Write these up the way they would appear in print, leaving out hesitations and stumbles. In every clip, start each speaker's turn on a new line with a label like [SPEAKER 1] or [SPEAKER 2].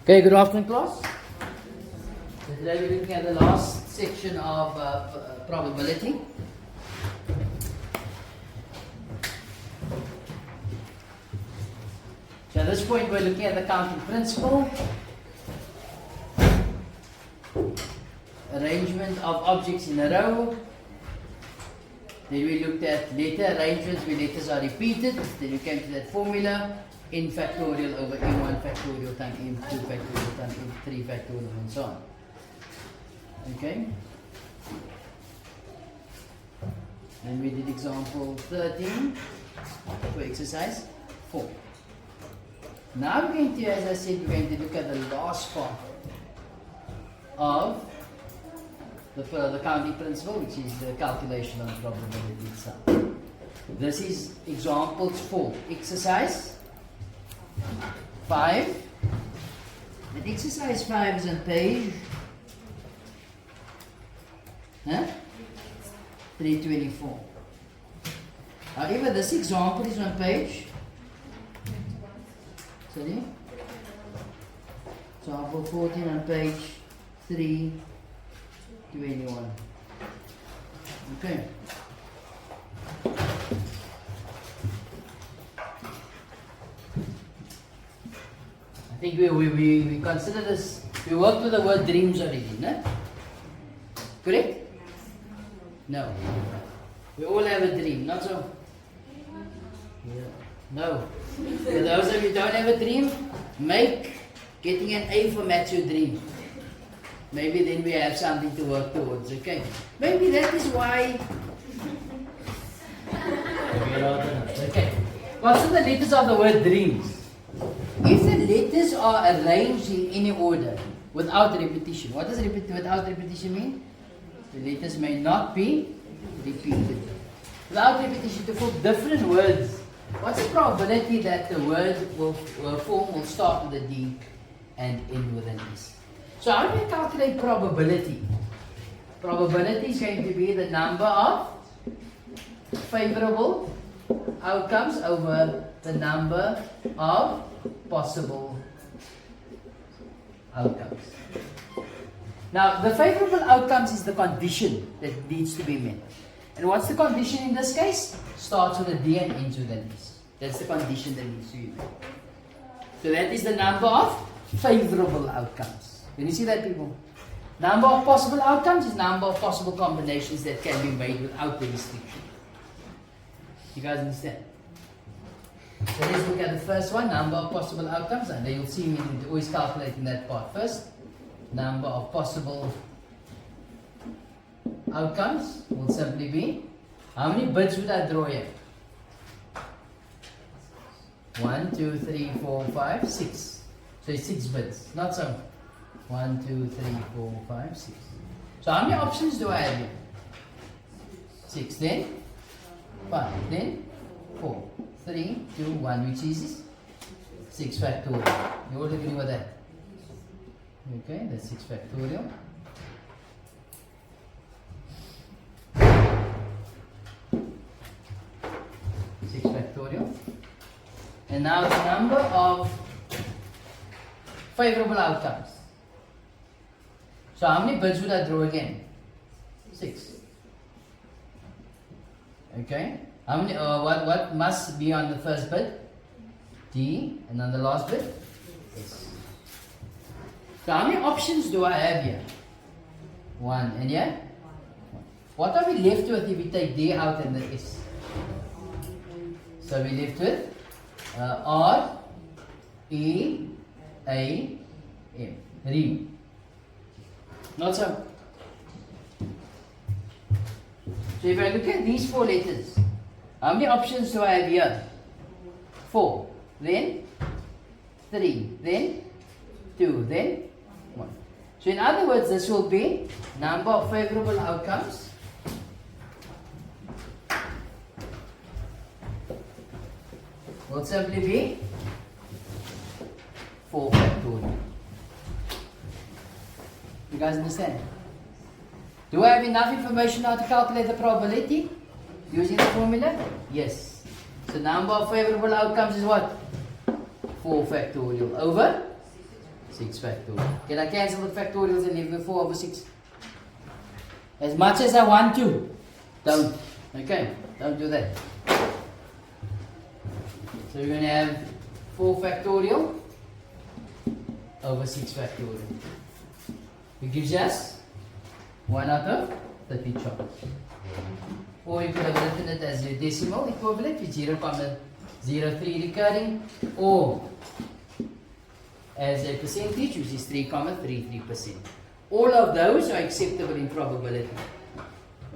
[SPEAKER 1] Okay, good afternoon, class. So today we're looking at the last section of probability. So at this point we're looking at the counting principle, arrangement of objects in a row. Then we looked at letter arrangements where letters are repeated. Then we came to that formula, n factorial over m1 factorial times m2 factorial times m3 factorial and so on. Okay? And we did example 13 for exercise 4. Now we're going to, as I said, we're going to look at the last part of the counting principle, which is the calculation of probability itself. This is examples 4. Exercise 5. And exercise 5 is on page 324. However, this example is on page, sorry, example 14 on page 321. Okay. I think we consider this, we worked with the word dreams already, no? Correct? No. We all have a dream, not so? Yeah. No. For those of you who don't have a dream, make getting an A for maths your dream. Maybe then we have something to work towards, okay? Maybe that is why. Okay. What's the letters of the word dreams? If the letters are arranged in any order without repetition, what does without repetition mean? The letters may not be repeated. Without repetition, to form different words, what's the probability that the word will start with a D and end with an S? So how do we calculate probability? Probability is going to be the number of favorable outcomes over the number of possible outcomes. Now, the favorable outcomes is the condition that needs to be met. And what's the condition in this case? Starts with a D and ends with an S. That's the condition that needs to be met. So that is the number of favorable outcomes. Can you see that, people? Number of possible outcomes is number of possible combinations that can be made without the restriction. You guys understand? So let's look at the first one, number of possible outcomes, and then you'll see me always calculating that part first. Number of possible outcomes will simply be, how many bids would I draw here? 1, 2, 3, 4, 5, 6. So it's 6 bids, not so. 1, 2, 3, 4, 5, 6. So how many options do I have here? 6, then 5, then 4, 3, 2, 1, which is 6 factorial. You all agree with that? Okay, that's 6 factorial. And now the number of favorable outcomes. So how many bids would I draw again? 6. Okay. How many? What must be on the first bid? D, and on the last bid? S. So how many options do I have here? 1, and here? 1. What are we left with if we take D out and the S? So we left with R, E, A, M. Ream. Not so. So if I look at these 4 letters, how many options do I have here? 4, then 3, then 2, then 1. So in other words, this will be number of favorable outcomes will simply be 4 factorial. You guys understand? Do I have enough information now to calculate the probability using the formula? Yes. So number of favorable outcomes is what? 4 factorial over 6 factorial. Can I cancel the factorials and leave the 4 over 6? As much as I want to. Don't. Okay, don't do that. So we're going to have 4 factorial over 6 factorial. It gives us 1 out of 30 chops. Or you could have written it as your decimal equivalent with 0.03 recurring, or as a percentage, which is 3.33%. All of those are acceptable in probability.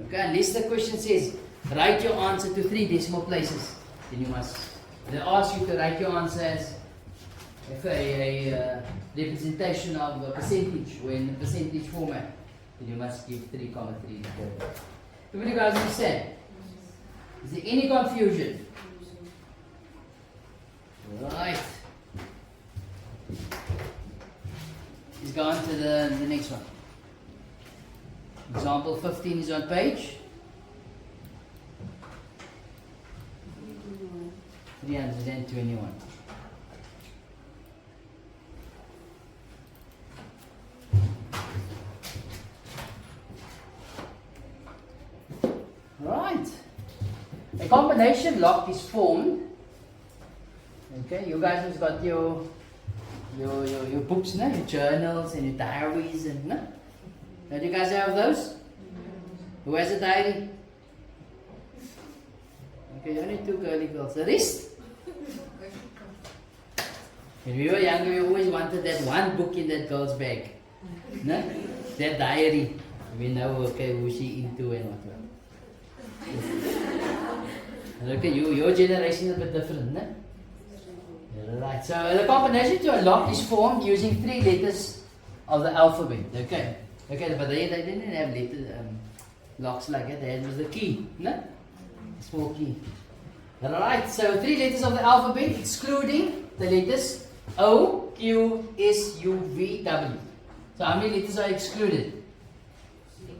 [SPEAKER 1] Okay, unless the question says write your answer to 3 decimal places, then you must. They ask you to write your answer as a representation of a percentage, or in the percentage format, then you must give 3.3 recurring. Do you guys understand? Is there any confusion? Right. Let's go on to the next one. Example 15 is on page 321. Right. A combination lock is formed. Okay, you guys have got your books, no? Your journals and your diaries, and no? Do you guys have those? Who has a diary? Okay, only 2 girly girls. The rest? When we were younger, we always wanted that one book in that girl's bag. No? That diary. We know, okay, who she into and what. Okay, your generation is a bit different, no? Right, so the combination to a lock is formed using 3 letters of the alphabet. Okay, but they didn't have letters, locks like that. They had was the key, no? Small key. Right, so 3 letters of the alphabet, excluding the letters O, Q, S, U, V, W. So how many letters are excluded?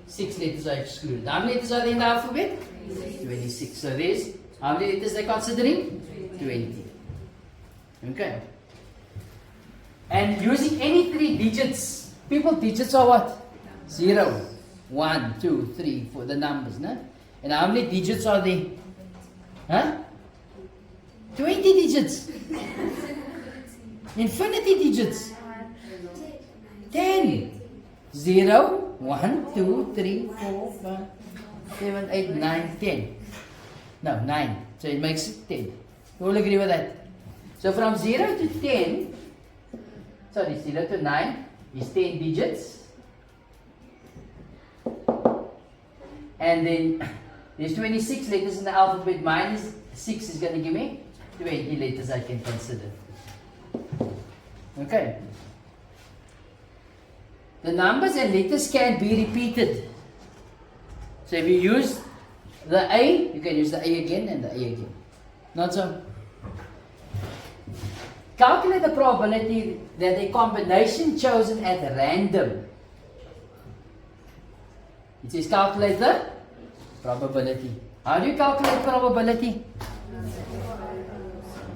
[SPEAKER 1] 6 letters are excluded. How many letters are there in the alphabet? 26. So there's how many letters they're considering? 20. Okay. And using any 3 digits. People, digits are what? 0, 1, 2, 3, 4. The numbers, no? And how many digits are there? Huh? 20 digits. Infinity digits. 10. 0, 1, 2, 3, 4, 5, 7, 8, 9, 10. No, 9. So it makes 10. You all agree with that? So from 0 to 10, 0 to 9 is 10 digits. And then there's 26 letters in the alphabet. Minus 6 is going to give me 20 letters I can consider. Okay. The numbers and letters can be repeated. So if you use the A, you can use the A again and the A again. Not so. Calculate the probability that a combination chosen at random. It says calculate the probability. How do you calculate probability?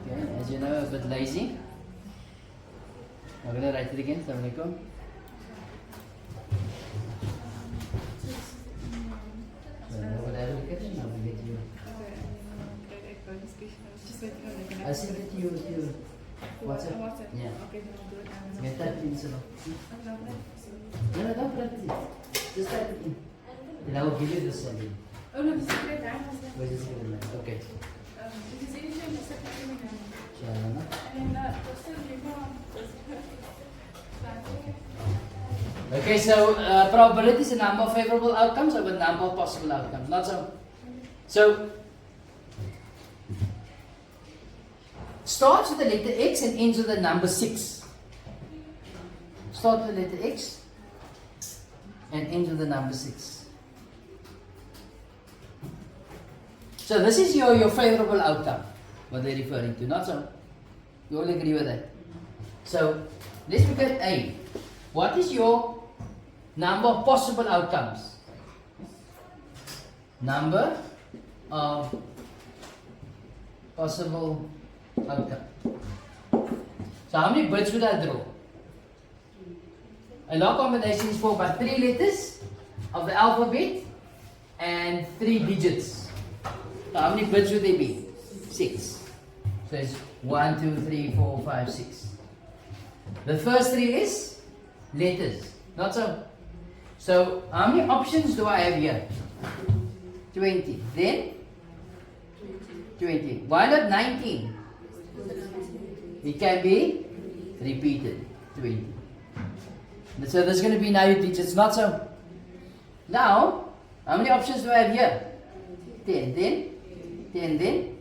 [SPEAKER 1] Okay, as you know, a bit lazy. I'm going to write it again. Assalamu alaikum. I'll send it to you with your WhatsApp. Yeah.
[SPEAKER 2] Okay, then I'll do it now.
[SPEAKER 1] Yeah, type it in, Salo. No, don't type it in. Just type it in. Then I will give you this one.
[SPEAKER 2] Oh no, the secret line was there.
[SPEAKER 1] Where's the secret line? Okay.
[SPEAKER 2] It is initially the secret line.
[SPEAKER 1] Shalana.
[SPEAKER 2] And still you know.
[SPEAKER 1] Okay, so probability is a number of favorable outcomes over a number of possible outcomes. Not so. So, starts with the letter X and ends with the number 6. Start with the letter X and ends with the number 6. So this is your favorable outcome, what they're referring to. Not so. You all agree with that? So, let's look at A. What is your number of possible outcomes? Number of possible outcome. So how many birds would I draw? A log combination is formed by 3 letters of the alphabet and 3 digits. So how many bits would there be? 6. So it's 1, 2, 3, 4, 5, 6. The first 3 is letters. Not so. So how many options do I have here? 20. Then 20. Why not 19? It can be repeated. 20. So there's going to be now your digits. Not so. Now, how many options do I have here? 10. Then 10. Then.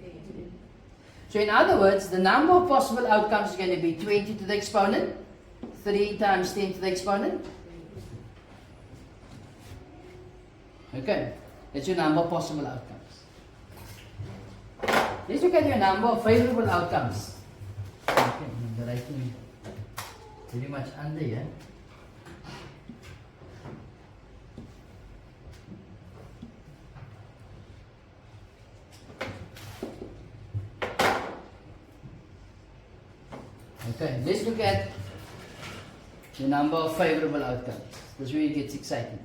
[SPEAKER 1] So in other words, the number of possible outcomes is going to be 20 to the exponent. 3 times 10 to the exponent. Okay. That's your number of possible outcomes. Let's look at your number of favorable outcomes. Okay, the writing pretty much under here. Okay, let's look at the number of favorable outcomes. That's where it gets exciting.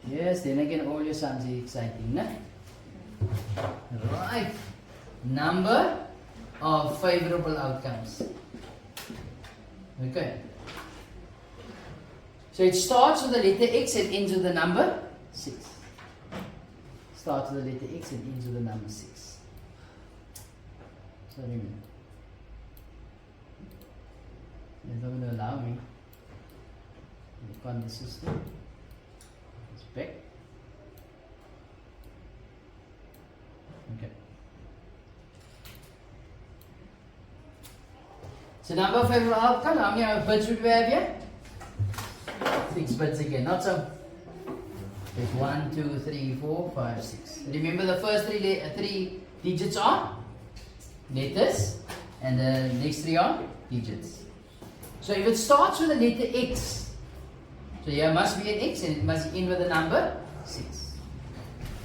[SPEAKER 1] Yes, then again all your sums are exciting, no? Right. Number of favorable outcomes. Okay. So it starts with the letter X and ends with the number 6. Starts with the letter X and ends with the number 6. So remember. It's not going to allow me to click on the system. It's back. Okay. So number of favorable outcome, how many bits would we have here? 6 bits again, not so. There's 1, 2, 3, 4, 5, 6. Remember the first 3 digits are letters and the next 3 are digits. So if it starts with the letter X, so here must be an X and it must end with the number 6.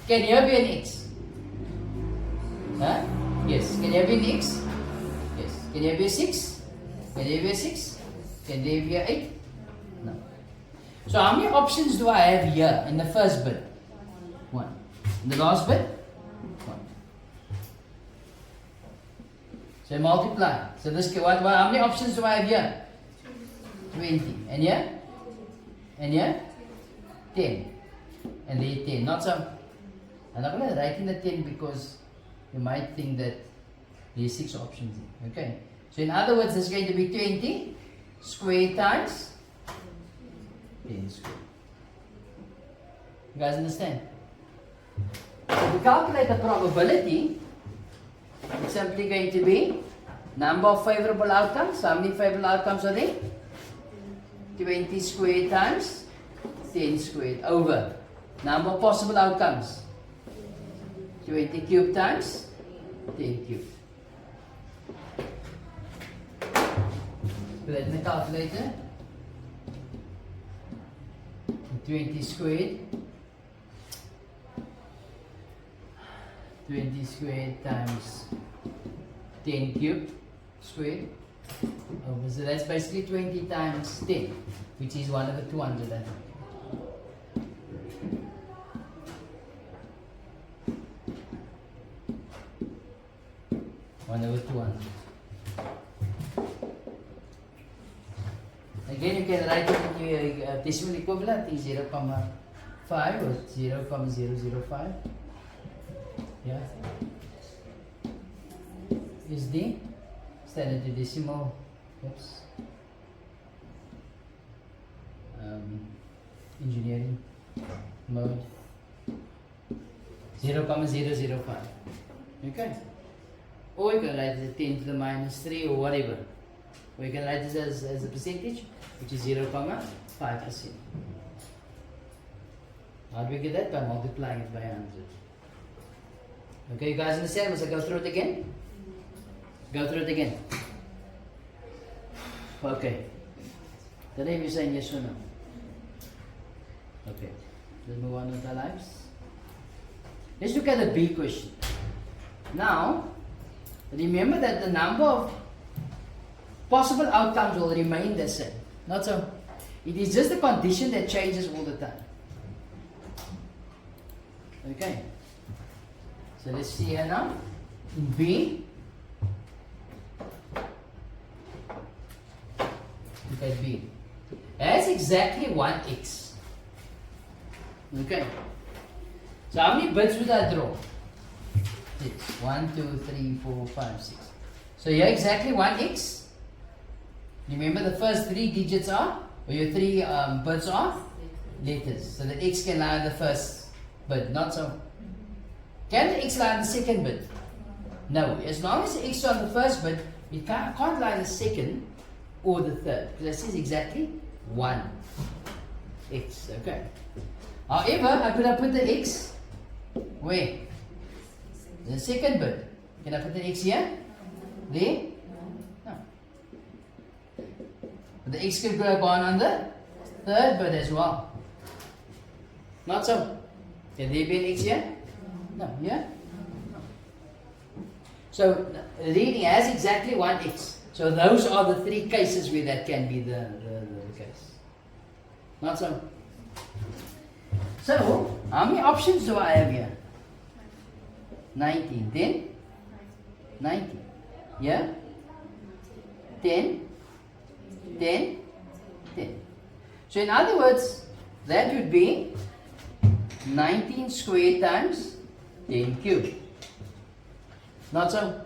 [SPEAKER 1] Can here be an X? Huh? Yes. Can here be an X? Yes. Can here be a 6? Can there be a 6? Can there be a 8? No. So how many options do I have here in the first bit? 1. In the last bit? 1. So multiply. So this how many options do I have here? 20. And here? And here? 10. And there 10. Not some. I'm not going to write in the 10 because you might think that there's 6 options. Okay. So in other words, this is going to be 20 squared times 10 squared. You guys understand? So to calculate the probability, it's simply going to be number of favorable outcomes. So how many favorable outcomes are there? 20 squared times 10 squared over number of possible outcomes. 20 cubed times 10 cubed. Put that in the calculator. 20 squared. 20 squared times 10 cubed squared. Over. So that's basically 20 times 10, which is 1 over 200. I think. Over 200. Again, you can write it in your decimal equivalent is 0.5 or 0.005. Yeah. Is the standard decimal. Oops. Engineering mode 0.005. Okay. Or you can write it as 10 to the minus 3 or whatever. Or you can write this as a percentage, which is 0.5%. How do we get that? By multiplying it by 100. Okay, you guys understand? Must I go through it again? Go through it again. Okay. Tell me if you're saying yes or no. Okay. Let's move on with our lives. Let's look at the B question. Now, remember that the number of possible outcomes will remain the same. Not so. It is just a condition that changes all the time. Okay. So let's see here now. In B, look at B. Has exactly 1x. Okay. So how many bits would I draw? 6. 1, 2, 3, 4, 5, 6. So here exactly 1x. Remember the first 3 digits are, or your 3 bits are letters. So the x can lie on the first bit, not so. Can the x lie on the second bit? No. As long as the x is on the first bit, it can't lie on the second or the third. Because that says exactly 1x. Okay. However, I could have put the x where? The second bit. Can I put the x here? There? No. But the x could have gone on the third bit as well. Not so. Can there be an x here? No. Here? No. So reading has exactly 1x. So those are the 3 cases where that can be the case. Not so. So, how many options do I have here? 19. Then? 19. Yeah? 10. 10. 10. So in other words, that would be 19 squared times 10 cubed. Not so?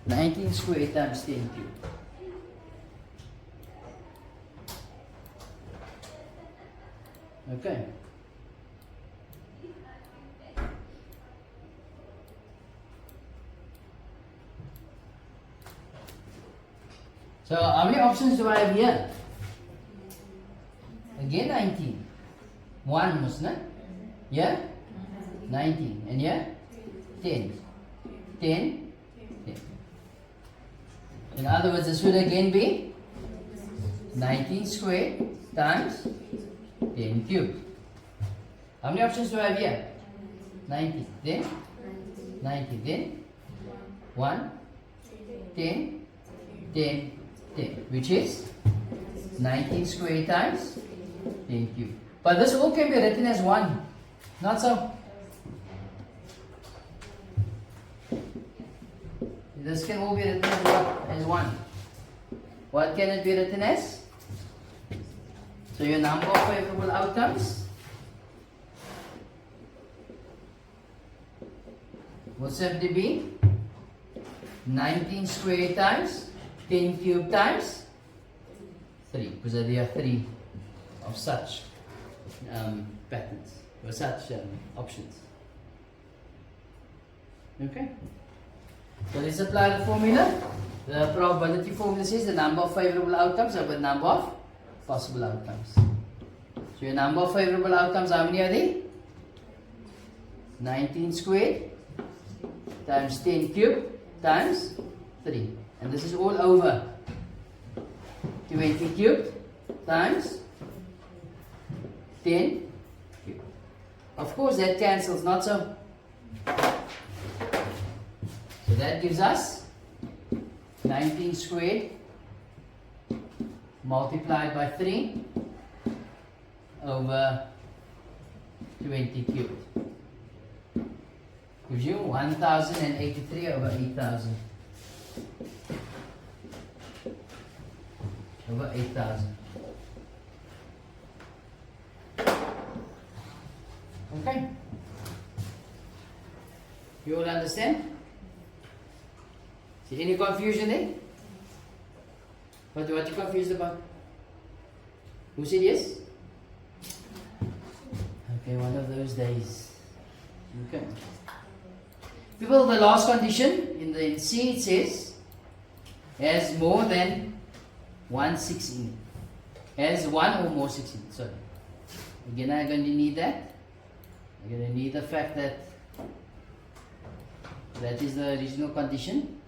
[SPEAKER 1] 19 squared times 10 cubed. Okay. So how many options do I have here? Again 19. 1 mustn't? Yeah? 19. And here? 10. 10. 10. In other words, this would again be 19 squared times 10 cubed. How many options do I have here? 90. Then? 90. Then? 1. 10. 10. 10. Which is 19 squared times 10 cubed. But this all can be written as 1. Not so. This can all be written as what? As 1. What can it be written as? So your number of favorable outcomes will simply be 19 squared times 10 cubed times 3, because there are 3 of such patterns or such options. Okay. So let's apply the formula. The probability formula says the number of favorable outcomes over the number of possible outcomes. So your number of favorable outcomes, how many are there? 19 squared times 10 cubed times 3. And this is all over 20 cubed times 10 cubed. Of course that cancels, not so. So that gives us 19 squared multiplied by 3 over 20 cubed. Gives you 1083 over 8000. Over 8000. Okay? You all understand? See any confusion there? What you confused about? Who said yes? Okay, one of those days. Okay. People, the last condition in C it says has more than 1 6 in it. Has 1 or more 6 in it. Sorry. Again, I'm going to need that. I'm going to need the fact that that is the original condition.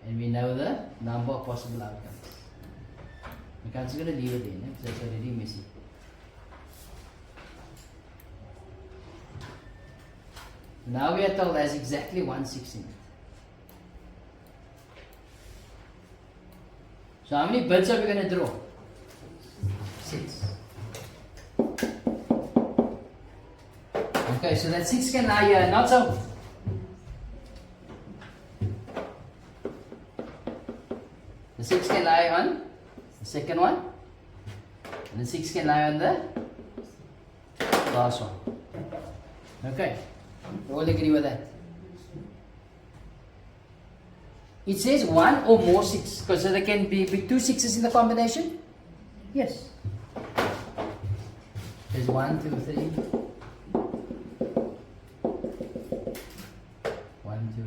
[SPEAKER 1] And we know the number of possible outcomes. I'm just going to leave it in because that's already messy. Now we are told there's exactly 1 6 in it. So how many bits are we going to draw? 6. Okay, so that 6 can lie here, not so. The 6 can lie on the second one, and the 6 can lie on the last one. Okay, you all agree with that? It says 1 or more 6, because there can be 2 6s in the combination? Yes. There's 1, 2, 3. 1, 2,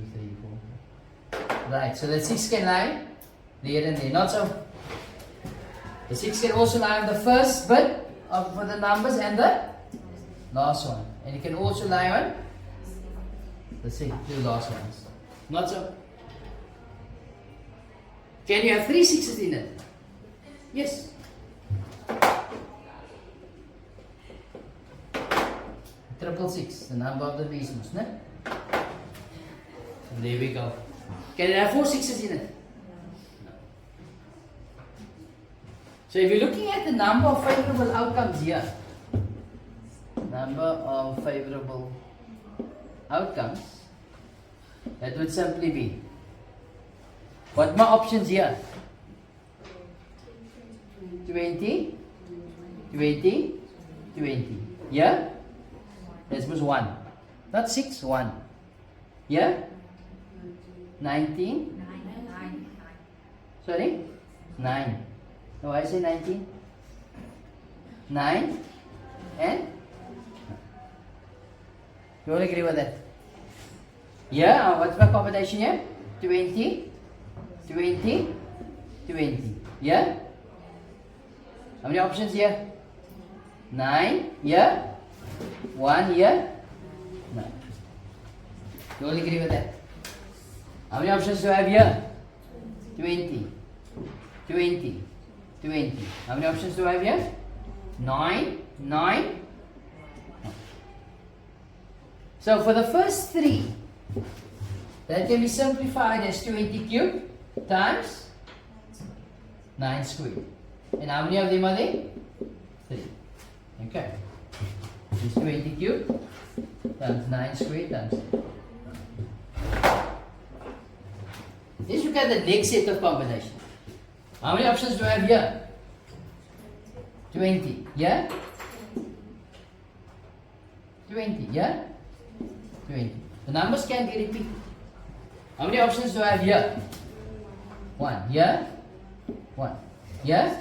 [SPEAKER 1] 3, 4. Right, so the 6 can lie there and there, not so. The 6 can also lie on the first bit of the numbers and the last one. And it can also lie on the 2 last ones. Not so. Can you have 3 6s in it? Yes. Triple 6, the number of the beastmas, no? So there we go. Can it have 4 6s in it? No. So if you're looking at the number of favorable outcomes here, number of favorable outcomes, that would simply be, what are my options here? 20, 20, 20. Yeah? This was 1. Not 6, 1. Yeah? 19? Sorry? 9. No, I say 19. 9 and? You all agree with that? Yeah, what's my combination here? 20, 20, 20. Yeah? How many options here? 9, yeah? 1 here? 9. You all agree with that? How many options do I have here? 20, 20, 20. How many options do I have here? 9, 9. So for the first 3, that can be simplified as 20 cubed times 9 squared. And how many of them are there? 3. Okay. It's 20 cubed times 9 squared times 3. Let's look at the next set of combinations. How many options do I have here? 20. Yeah? 20. Yeah? 20. The numbers can be repeated. How many options do I have here? 1. Yeah? 1. Yeah?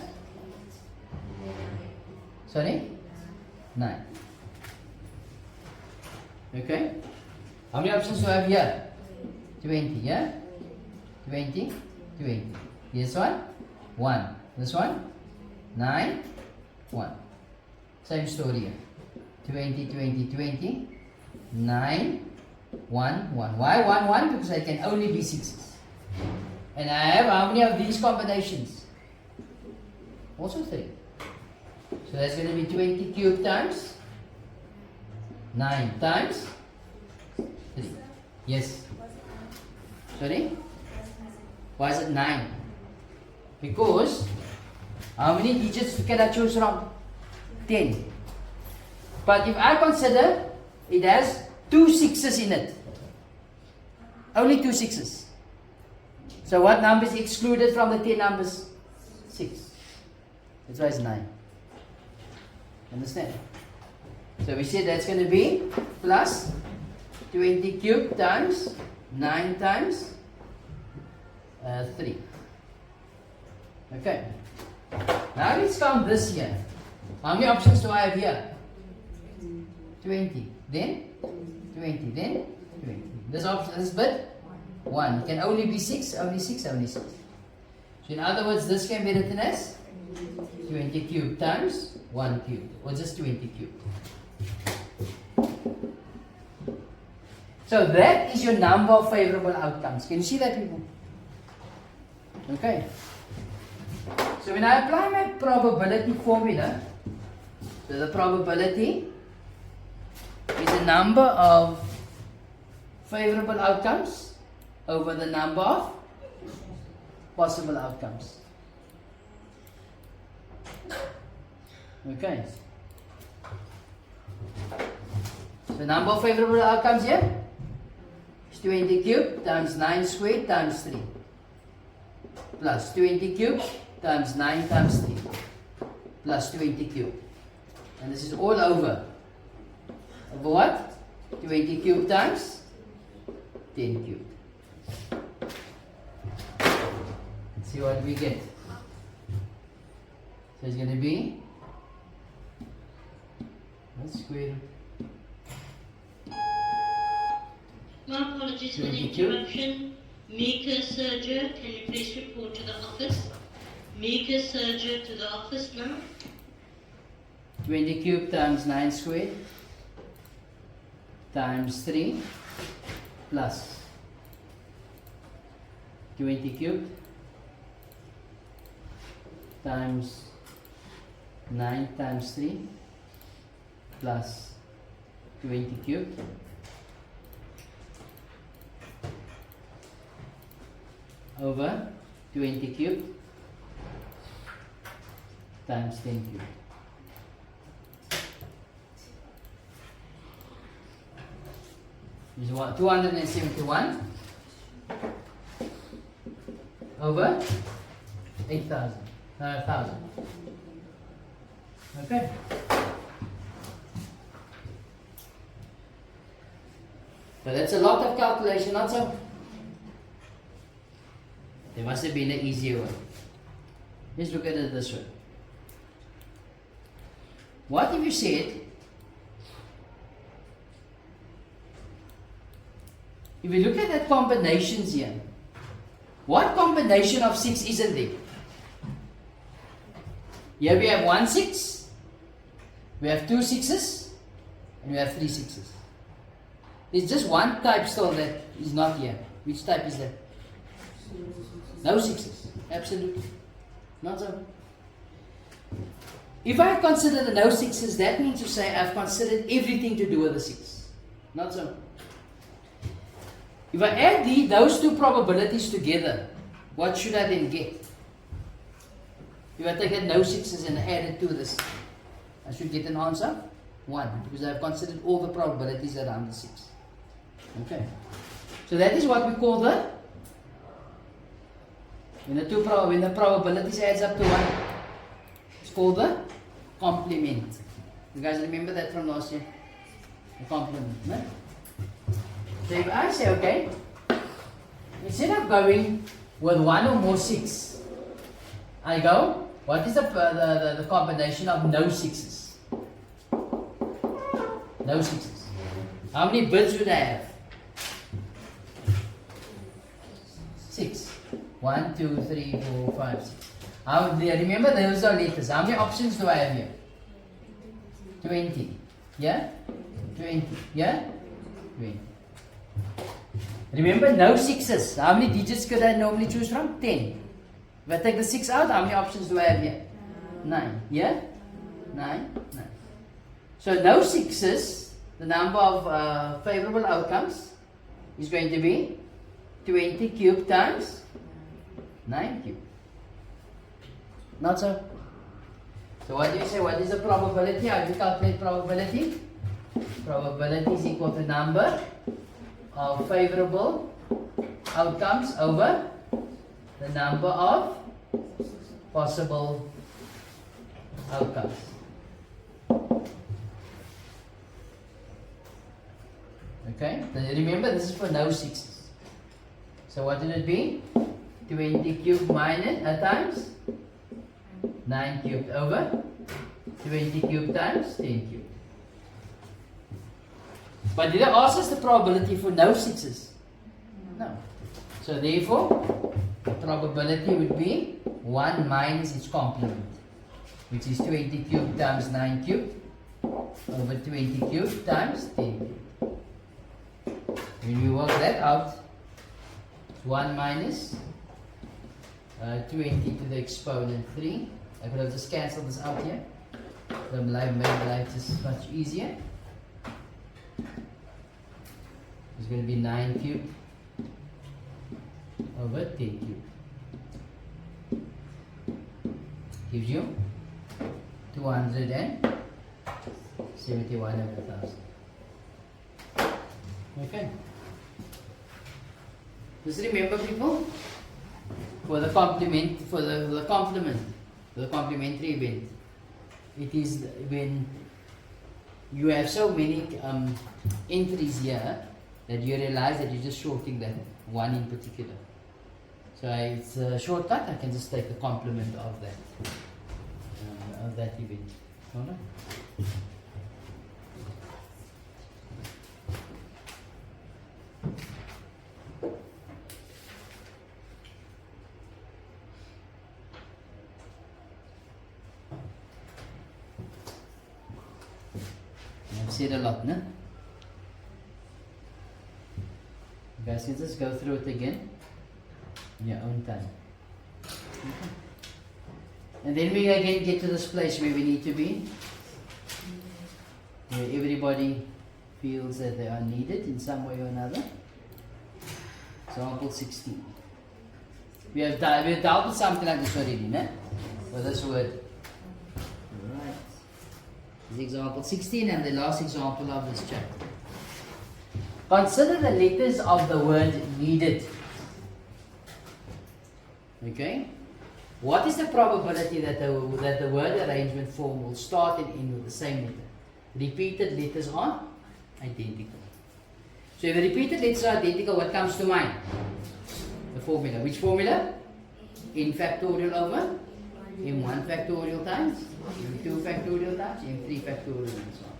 [SPEAKER 1] Sorry? 9. Okay? How many options do I have here? 20. Yeah? 20. 20. This one? 1. This one? 9. 1. Same story here. 20, 20, 20. 9, 1, 1. Why 1, 1? Because I can only be 6s. And I have how many of these combinations? Also 3. So that's going to be 20 cubed times 9 times 3. Yes. Sorry? Why is it 9? Because how many digits can I choose from? 10. But if I consider it has 2 6s in it. Only 2 6s. So what number is excluded from the 10 numbers? 6. That's why it's 9. Understand? So we say that's going to be plus 20 cubed times 9 times 3. Okay. Now let's count this here. How many options do I have here? 20. Then 20. Then 20. This option, this bit 1. It can only be 6, only 6, only 6. So in other words, this can be written as 20 cubed times 1 cubed, or just 20 cubed. So that is your number of favorable outcomes. Can you see that, people? Okay. So when I apply my probability formula, so the probability is the number of favorable outcomes over the number of possible outcomes. Okay. So number of favorable outcomes here is 20 cubed times 9 squared times 3 plus 20 cubed times 9 times 3 plus 20 cubed. And this is all over what? 20 cubed times 10 cubed. Let's see what we get. So it's going to be square root.
[SPEAKER 3] My apologies for the interruption. Mika Sergio, can you please report to the office? Mika Sergio to the office now.
[SPEAKER 1] 20 cubed times 9 squared times 3 plus 20 cubed times 9 times 3 plus 20 cubed over 20 cubed times 10 cubed. Is 271 over 8,000. 1,000. Okay. But that's a lot of calculation, not so? There must have been an easier way. Let's look at it this way. What if you said, if you look at that combinations here, what combination of 6 isn't there? Here we have 1 6, we have 2 6s, and we have 3 6s. There's just one type still that is not here. Which type is that? No 6s. Absolutely. Not so. If I consider the no 6s, that means to say I've considered everything to do with the 6. Not so. If I add those two probabilities together, what should I then get? If I take that no 6s and add it to this, I should get an answer 1, because I've considered all the probabilities around the 6. Okay. So that is what we call the, when the probabilities adds up to 1, it's called the complement. You guys remember that from last year? The complement, right? So if I say, okay, instead of going with 1 or more 6, I go, what is the combination of no 6s? No 6s. How many bits would I have? 6. 1, 2, 3, 4, 5, 6. Remember those are letters. How many options do I have here? 20. Yeah? 20. Yeah? 20. Remember, no 6s. How many digits could I normally choose from? 10. If I take the 6 out, how many options do I have here? 9. Yeah? 9. 9. So no 6s, the number of favorable outcomes is going to be 20 cubed times 9 cubed. Not so? So what do you say? What is the probability? How do you calculate probability? Probability is equal to number of favorable outcomes over the number of possible outcomes. Okay, remember this is for no 6s. So what will it be? 20 cubed minus times 9 cubed over 20 cubed times 10 cubed. But did I ask us the probability for no 6s? No. So therefore, the probability would be 1 minus its complement, which is 20 cubed times 9 cubed over 20 cubed times 10 cubed. When you work that out, 1 minus 20 to the exponent 3. I could have just cancelled this out here. So made life just much easier. It's going to be 9 cubed over 10 cubed. Gives you 271 over 1000. Okay. Just remember, people, for the complement, for the complement, for the complementary event, it is when you have so many entries here that you realize that you're just shorting that one in particular. So it's a shortcut. I can just take the complement of that event. Alright? I've said a lot, no? You guys can just go through it again in your own time. Okay. And then we again get to this place where we need to be, where everybody feels that they are needed in some way or another. Example 16. We have dealt with something like this already, no? For this word. Alright. This is example 16 and the last example of this chapter. Consider the letters of the word needed. Okay? What is the probability that the word arrangement form will start and end with the same letter? Repeated letters are identical. So if the repeated letters are identical, what comes to mind? The formula. Which formula? N factorial over M1 factorial times M2 factorial times M3 factorial and so on.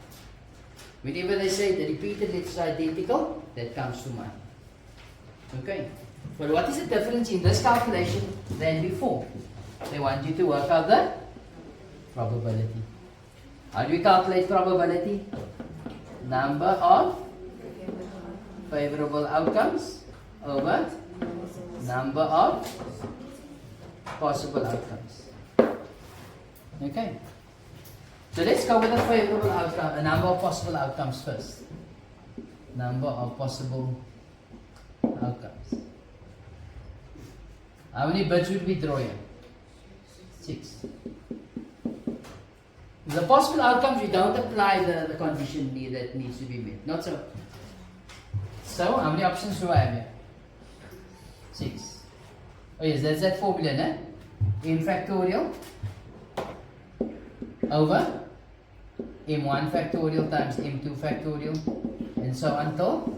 [SPEAKER 1] Whenever they say the repeated letters are identical, that comes to mind. Okay. But what is the difference in this calculation than before? They want you to work out the probability. How do we calculate probability? Number of favorable outcomes over number of possible outcomes. Okay. So let's go with the favorable outcome, a number of possible outcomes first. Number of possible outcomes. How many bits would we draw here? 6. The possible outcomes, we don't apply the condition that needs to be met. Not so. So, how many options do I have here? 6. Oh yes, that's that formula, no? M factorial over M1 factorial times M2 factorial and so on until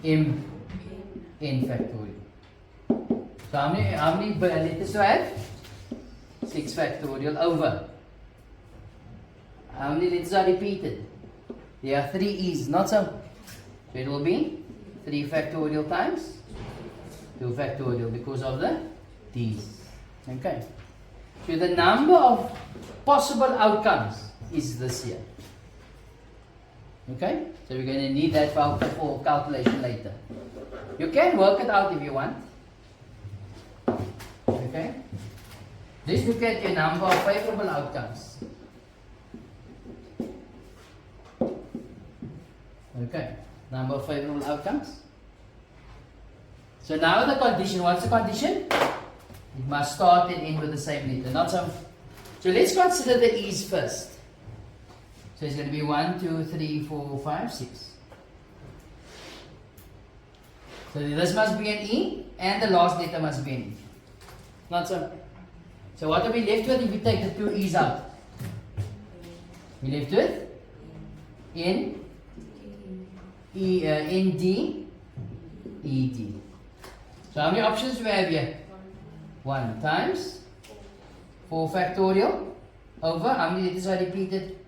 [SPEAKER 1] M n factorial. So how many letters do I have? 6 factorial over. How many letters are repeated? There are 3 e's, not so. So it will be 3 factorial times 2 factorial because of the d's. Okay. So the number of possible outcomes is this here. Okay. So we're going to need that for calculation later. You can work it out if you want. Okay. Just look at your number of favorable outcomes. Okay. Number of favorable outcomes. So now the condition, what's the condition? It must start and end with the same letter, not some. So let's consider the e's first. So it's going to be 1, 2, 3, 4, 5, 6. So this must be an e and the last letter must be an e. Not so. So what are we left with if we take the 2 e's out? We left with N, E, ND, ED. So how many options do we have here? 1 times 4 factorial over how many letters are repeated?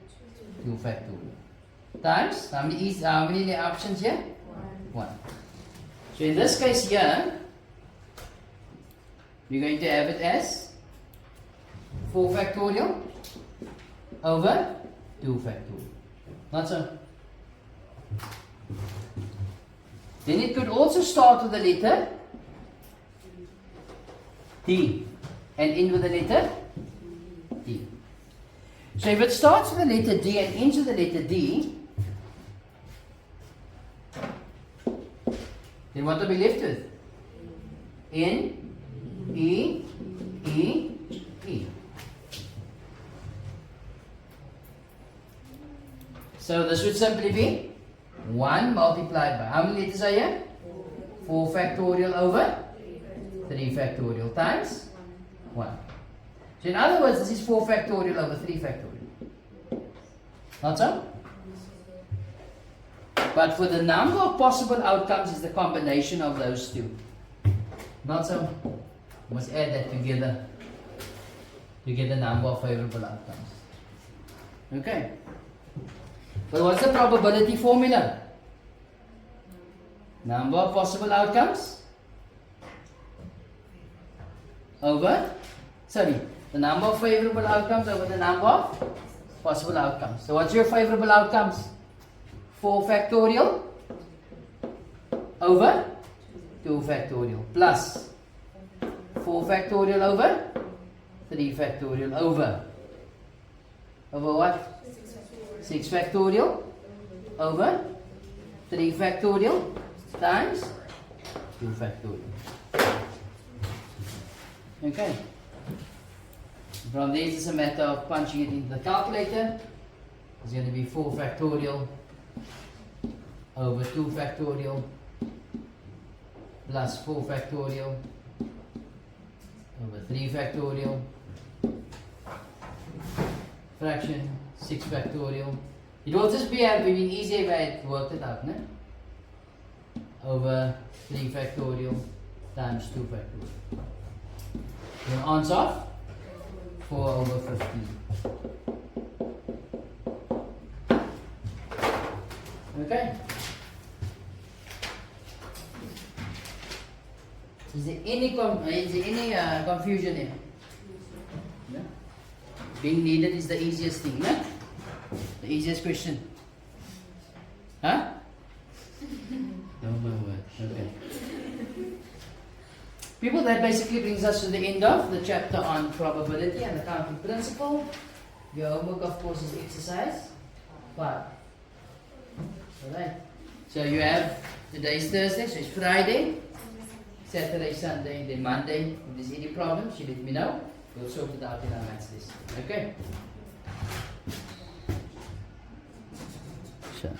[SPEAKER 1] 2 factorial. Times how many options here? 1. So in this case here, we're going to have it as 4 factorial over 2 factorial. Not so. Then it could also start with the letter D and end with the letter D. So if it starts with the letter D and ends with the letter D, then what are we left with? N, E, E, E. So this would simply be 1 multiplied by, how many letters are here? 4 factorial over 3 factorial times 1. So in other words, this is 4 factorial over 3 factorial. Not so? But for the number of possible outcomes is the combination of those two. Not so? We must add that together to get the number of favorable outcomes. Okay. But what's the probability formula? Number of possible outcomes over, the number of favorable outcomes over the number of possible outcomes. So what's your favorable outcomes? 4 factorial over 2 factorial plus 4 factorial over 3 factorial over what? 6 factorial over 3 factorial times 2 factorial. Okay. From there, it's just a matter of punching it into the calculator. It's going to be 4 factorial over 2 factorial plus 4 factorial over 3 factorial fraction 6 factorial. It will just be an easier if I had worked it out, no? Over 3 factorial times 2 factorial. Then answer off 4 over 15. Okay. Is there any confusion here? No? Being needed is the easiest thing, no? The easiest question. Huh? No, my word. Okay. People, that basically brings us to the end of the chapter on probability and the counting principle. Your homework, of course, is exercise 5. Alright. So you have, today's Thursday, so it's Friday, Saturday, Sunday, then Monday. If there's any problems, you let me know. We'll sort it out in our maths lesson. Okay? Sure.